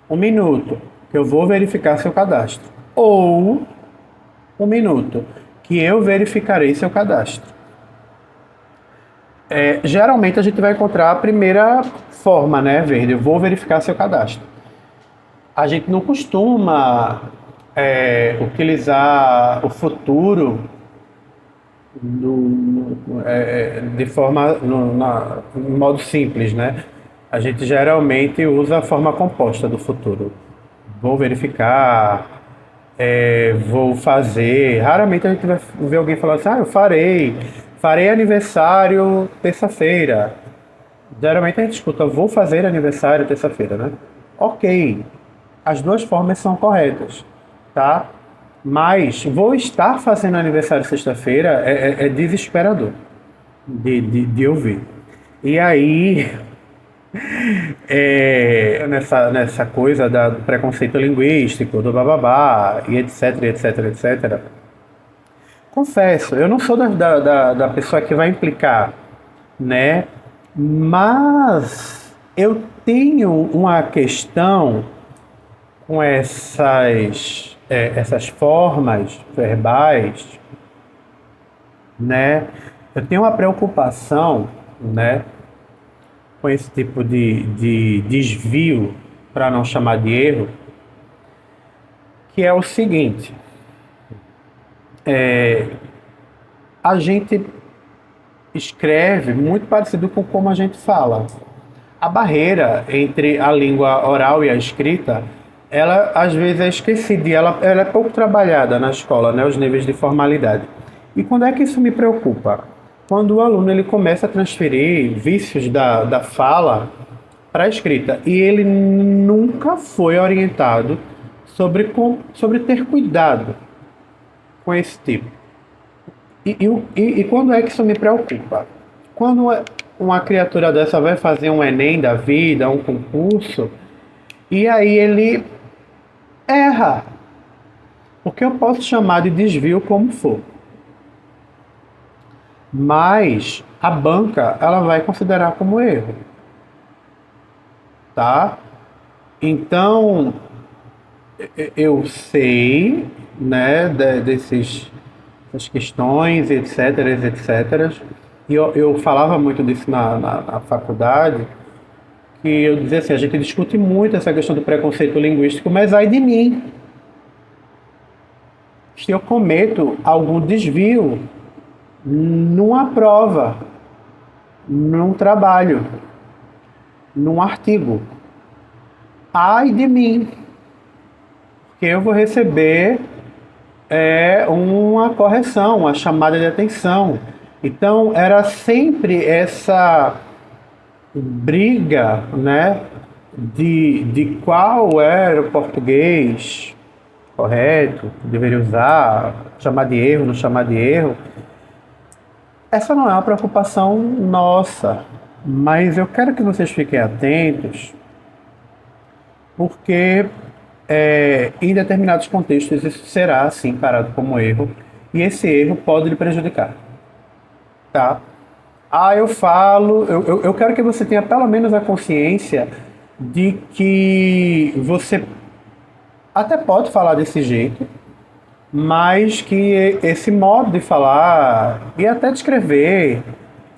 S1: 1 minuto que eu vou verificar seu cadastro. Ou 1 minuto que eu verificarei seu cadastro. Geralmente a gente vai encontrar a primeira forma, né, verde? Eu vou verificar seu cadastro. A gente não costuma utilizar o futuro de forma no modo simples, né? A gente geralmente usa a forma composta do futuro. Vou verificar, vou fazer. Raramente a gente vai ver alguém falando assim, eu farei aniversário terça-feira. Geralmente a gente escuta, vou fazer aniversário terça-feira, né? Ok, as duas formas são corretas, tá? Mas vou estar fazendo aniversário sexta-feira é desesperador de ouvir. E aí, nessa coisa do preconceito linguístico, do bababá, e etc, etc, etc. Confesso, eu não sou da pessoa que vai implicar, né? Mas eu tenho uma questão com essas formas verbais, né? Eu tenho uma preocupação, né, com esse tipo de desvio, para não chamar de erro, que é o seguinte: a gente escreve muito parecido com como a gente fala. A barreira entre a língua oral e a escrita, ela às vezes é esquecida, e ela é pouco trabalhada na escola, né, os níveis de formalidade. E quando é que isso me preocupa? Quando o aluno ele começa a transferir vícios da fala para a escrita e ele nunca foi orientado sobre ter cuidado com esse tipo. E quando é que isso me preocupa? Quando uma criatura dessa vai fazer um Enem da vida, um concurso, e aí ele erra. Porque eu posso chamar de desvio como for. Mas a banca, ela vai considerar como erro. Tá? Então, eu sei, né, dessas questões, etc, etc. E eu falava muito disso na faculdade, que eu dizia assim, a gente discute muito essa questão do preconceito linguístico, mas ai de mim, se eu cometo algum desvio numa prova, num trabalho, num artigo. Ai de mim, porque eu vou receber uma correção, uma chamada de atenção. Então, era sempre essa briga, né, de qual era o português correto, que deveria usar, chamar de erro, não chamar de erro. Essa não é uma preocupação nossa, mas eu quero que vocês fiquem atentos, porque em determinados contextos isso será assim parado como erro, e esse erro pode lhe prejudicar, tá? Eu quero que você tenha pelo menos a consciência de que você até pode falar desse jeito, mas que esse modo de falar e até de escrever,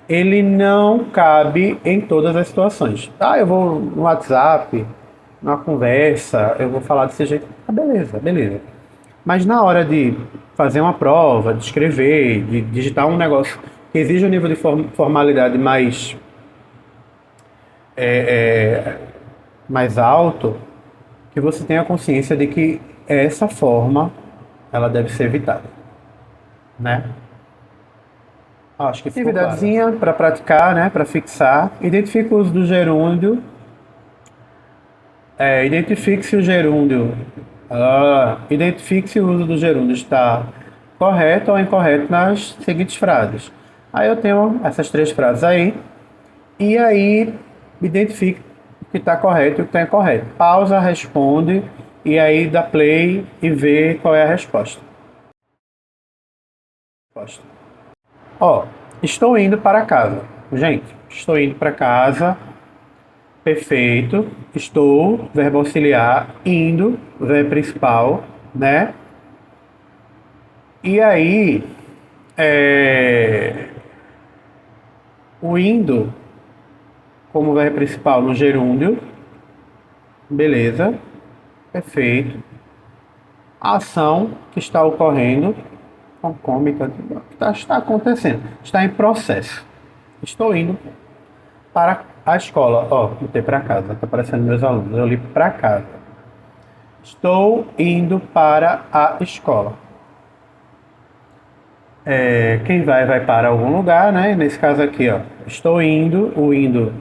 S1: ele não cabe em todas as situações. Eu vou no WhatsApp, numa conversa, eu vou falar desse jeito. Beleza, beleza. Mas na hora de fazer uma prova, de escrever, de digitar um negócio que exige um nível de formalidade mais alto, que você tenha consciência de que essa forma ela deve ser evitada, né? Acho que atividadezinha para praticar, né? Para fixar. Identifique o uso do gerúndio. Identifique se o gerúndio. Identifique se o uso do gerúndio está correto ou incorreto nas seguintes frases. Aí eu tenho essas 3 frases aí. E aí identifique o que está correto e o que está incorreto. Pausa, responde. E aí dá play e vê qual é a resposta. Estou indo para casa. Gente, estou indo para casa. Perfeito. Estou, verbo auxiliar. Indo, verbo principal, né? E aí, o indo como verbo principal no gerúndio. Beleza. Perfeito. A ação que está ocorrendo, concômita, está acontecendo, está em processo. Estou indo para a escola. Botei para casa, está aparecendo meus alunos. Eu li para casa. Estou indo para a escola. Quem vai para algum lugar, né? Nesse caso aqui, estou indo. O indo,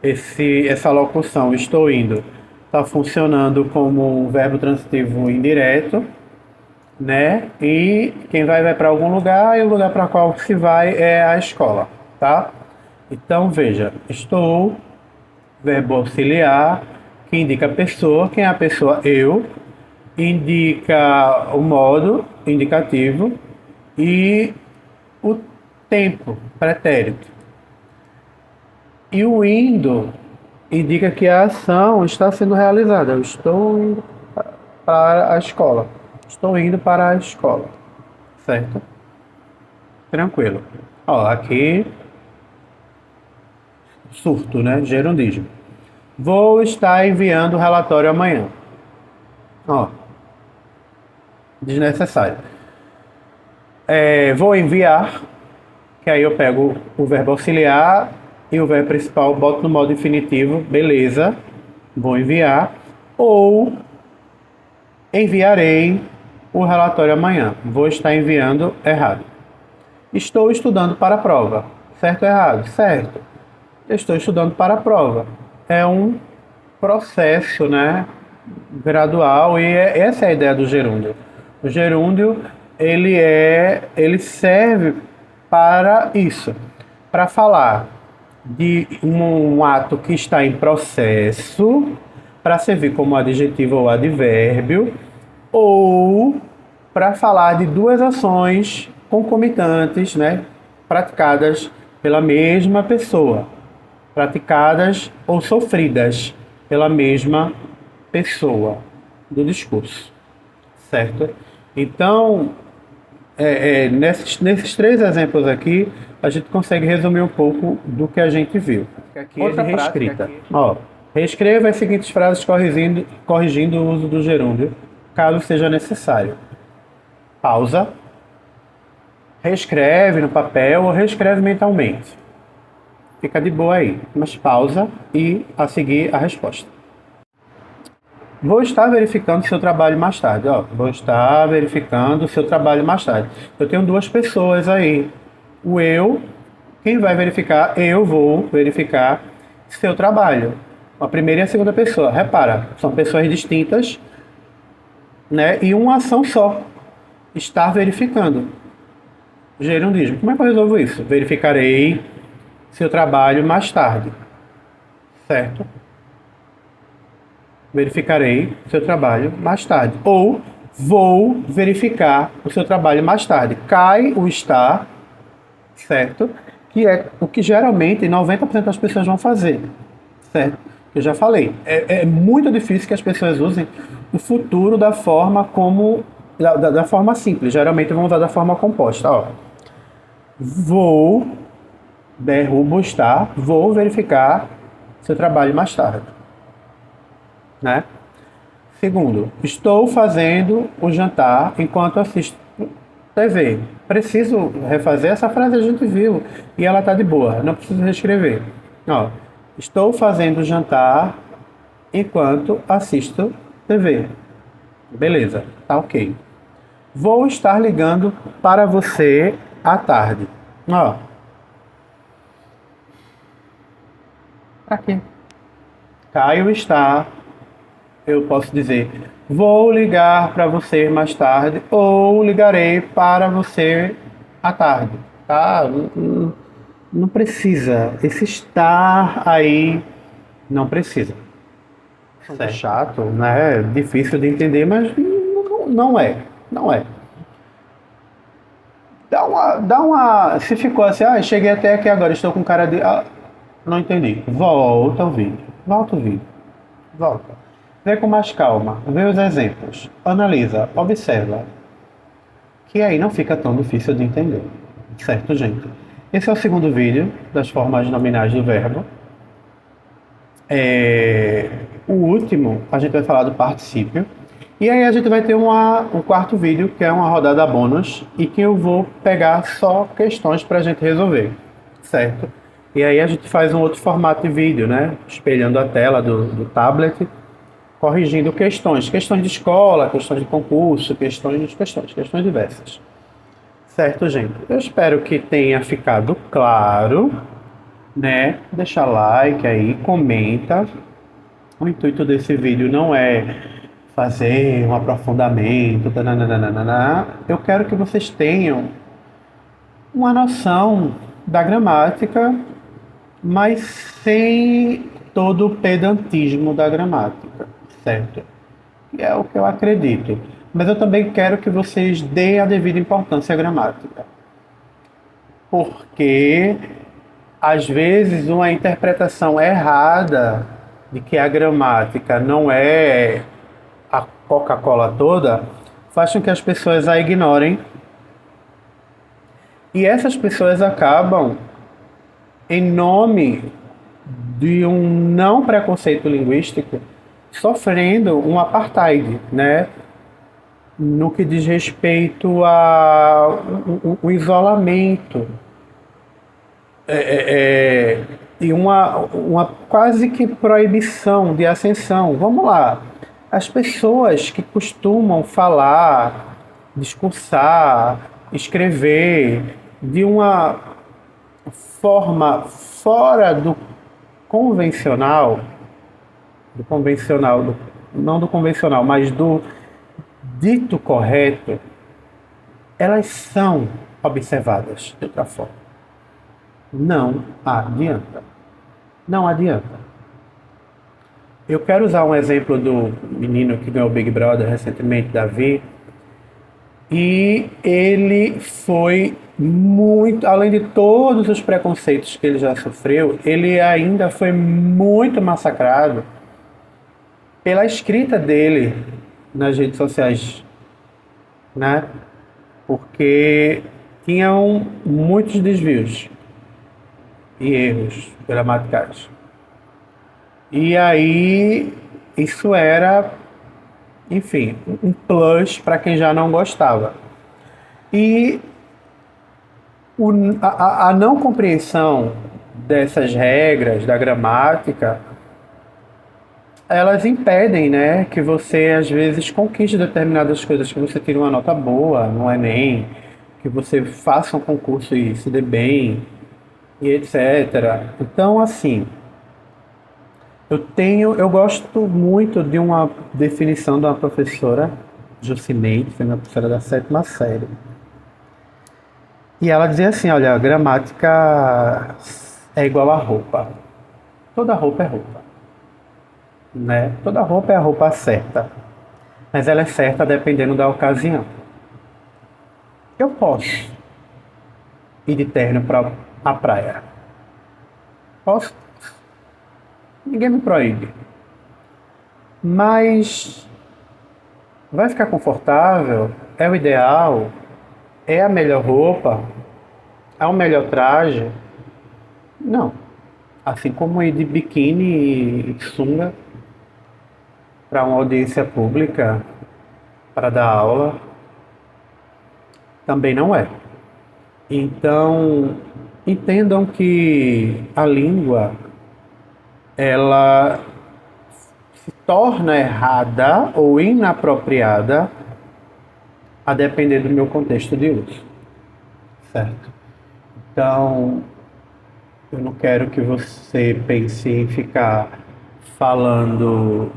S1: essa locução, estou indo, está funcionando como um verbo transitivo indireto, né? E quem vai para algum lugar, e o lugar para qual se vai é a escola, tá? Então veja, estou, verbo auxiliar, que indica a pessoa. Quem é a pessoa? Eu. Indica o modo indicativo e o tempo, pretérito. E o indo indica que a ação está sendo realizada. Eu estou indo para a escola. Estou indo para a escola. Certo? Tranquilo. Ó, aqui surto, né? Gerundismo. Vou estar enviando o relatório amanhã. Ó, desnecessário. Vou enviar, que aí eu pego o verbo auxiliar e o verbo principal, boto no modo infinitivo, beleza, vou enviar. Ou enviarei o relatório amanhã. Vou estar enviando errado. Estou estudando para a prova. Certo ou errado? Certo. Estou estudando para a prova. É um processo, né, gradual, e essa é a ideia do gerúndio. O gerúndio, ele serve para isso, para falar de um ato que está em processo, para servir como adjetivo ou advérbio, ou para falar de duas ações concomitantes, né, praticadas pela mesma pessoa, praticadas ou sofridas pela mesma pessoa do discurso, certo? Então, nesses três exemplos aqui, a gente consegue resumir um pouco do que a gente viu. Aqui outra é de reescrita. Aqui. Ó, reescreva as seguintes frases corrigindo o uso do gerúndio, caso seja necessário. Pausa. Reescreve no papel ou reescreve mentalmente. Fica de boa aí, mas pausa e a seguir a resposta. Vou estar verificando seu trabalho mais tarde. Ó, vou estar verificando seu trabalho mais tarde. Eu tenho duas pessoas aí. O eu, quem vai verificar? Eu vou verificar seu trabalho. A primeira e a segunda pessoa. Repara, são pessoas distintas, né? E uma ação só. Estar verificando. Gerundismo. Como é que eu resolvo isso? Verificarei seu trabalho mais tarde. Certo? Verificarei seu trabalho mais tarde. Ou vou verificar o seu trabalho mais tarde. Cai o estar, certo? Que é o que geralmente 90% das pessoas vão fazer. Certo? Eu já falei. É muito difícil que as pessoas usem o futuro da forma como... Da forma simples. Geralmente vão usar da forma composta. Ó. Vou... Verbo estar. Vou verificar seu trabalho mais tarde. Né? Segundo, estou fazendo o jantar enquanto assisto TV. Preciso refazer essa frase, a gente viu e ela tá de boa, não preciso reescrever. Ó, estou fazendo o jantar enquanto assisto TV. Beleza, tá ok. Vou estar ligando para você à tarde. Ó. Pra quê? Caio está. Eu posso dizer, vou ligar para você mais tarde ou ligarei para você à tarde, tá? Não precisa. Esse estar aí não precisa. É chato, né? É difícil de entender, mas não é. Não é. Dá uma... Se ficou assim, cheguei até aqui agora, estou com cara de... não entendi. Volta o vídeo. Volta o vídeo. Volta. Vê com mais calma, vê os exemplos, analisa, observa, que aí não fica tão difícil de entender, certo, gente? Esse é o segundo vídeo das formas nominais do verbo. O último, a gente vai falar do particípio, e aí a gente vai ter um quarto vídeo, que é uma rodada bônus, e que eu vou pegar só questões para a gente resolver, certo? E aí a gente faz um outro formato de vídeo, né? Espelhando a tela do tablet, corrigindo questões de escola, questões de concurso, questões diversas. Certo, gente? Eu espero que tenha ficado claro, né? Deixa like aí, comenta. O intuito desse vídeo não é fazer um aprofundamento, tananana. Eu quero que vocês tenham uma noção da gramática, mas sem todo o pedantismo da gramática, certo? Que é o que eu acredito. Mas eu também quero que vocês deem a devida importância à gramática. Porque, às vezes, uma interpretação errada de que a gramática não é a Coca-Cola toda, faz com que as pessoas a ignorem. E essas pessoas acabam, em nome de um não preconceito linguístico, sofrendo um apartheid, né? No que diz respeito ao isolamento e uma quase que proibição de ascensão. Vamos lá, as pessoas que costumam falar, discursar, escrever de uma forma fora não do convencional, mas do dito correto, elas são observadas de outra forma. Não adianta. Não adianta. Eu quero usar um exemplo do menino que ganhou o Big Brother recentemente, Davi, e ele foi muito, além de todos os preconceitos que ele já sofreu, ele ainda foi muito massacrado pela escrita dele nas redes sociais, né? Porque tinham muitos desvios e erros gramaticais. E aí, isso era, enfim, um plus para quem já não gostava. E a não compreensão dessas regras da gramática, elas impedem, né, que você às vezes conquiste determinadas coisas, que você tire uma nota boa no Enem, que você faça um concurso e se dê bem, e etc. Então, assim, eu gosto muito de uma definição de uma professora, Jucineide, que foi minha professora da 7ª série. E ela dizia assim, olha, a gramática é igual a roupa. Toda roupa é roupa, né? Toda roupa é a roupa certa, mas ela é certa dependendo da ocasião. Eu posso ir de terno para a praia. Posso. Ninguém me proíbe. Mas vai ficar confortável? É o ideal? É a melhor roupa? É o melhor traje? Não. Assim como ir de biquíni e sunga para uma audiência pública, para dar aula, também não é. Então, entendam que a língua, ela se torna errada ou inapropriada a depender do meu contexto de uso, certo? Então, eu não quero que você pense em ficar falando,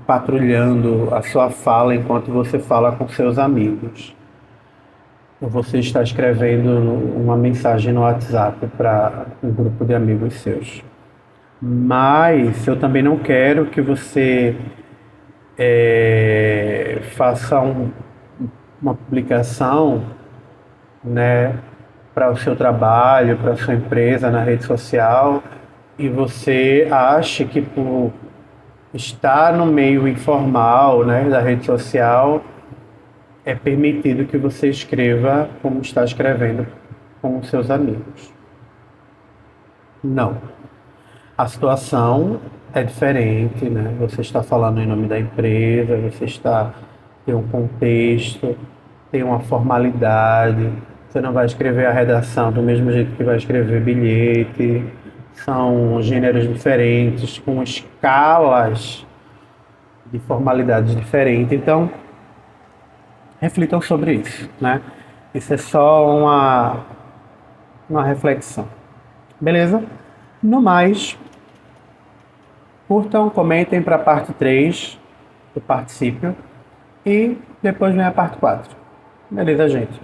S1: patrulhando a sua fala enquanto você fala com seus amigos. Ou você está escrevendo uma mensagem no WhatsApp para um grupo de amigos seus. Mas eu também não quero que você faça uma publicação, né, para o seu trabalho, para a sua empresa na rede social, e você ache que por estar no meio informal, né, da rede social, é permitido que você escreva como está escrevendo com os seus amigos. Não. A situação é diferente, né? Você está falando em nome da empresa, tem um contexto, tem uma formalidade. Você não vai escrever a redação do mesmo jeito que vai escrever bilhete. São gêneros diferentes, com escalas de formalidades diferentes. Então, reflitam sobre isso, né? Isso é só uma reflexão. Beleza? No mais, curtam, comentem para a parte 3 do particípio e depois vem a parte 4. Beleza, gente?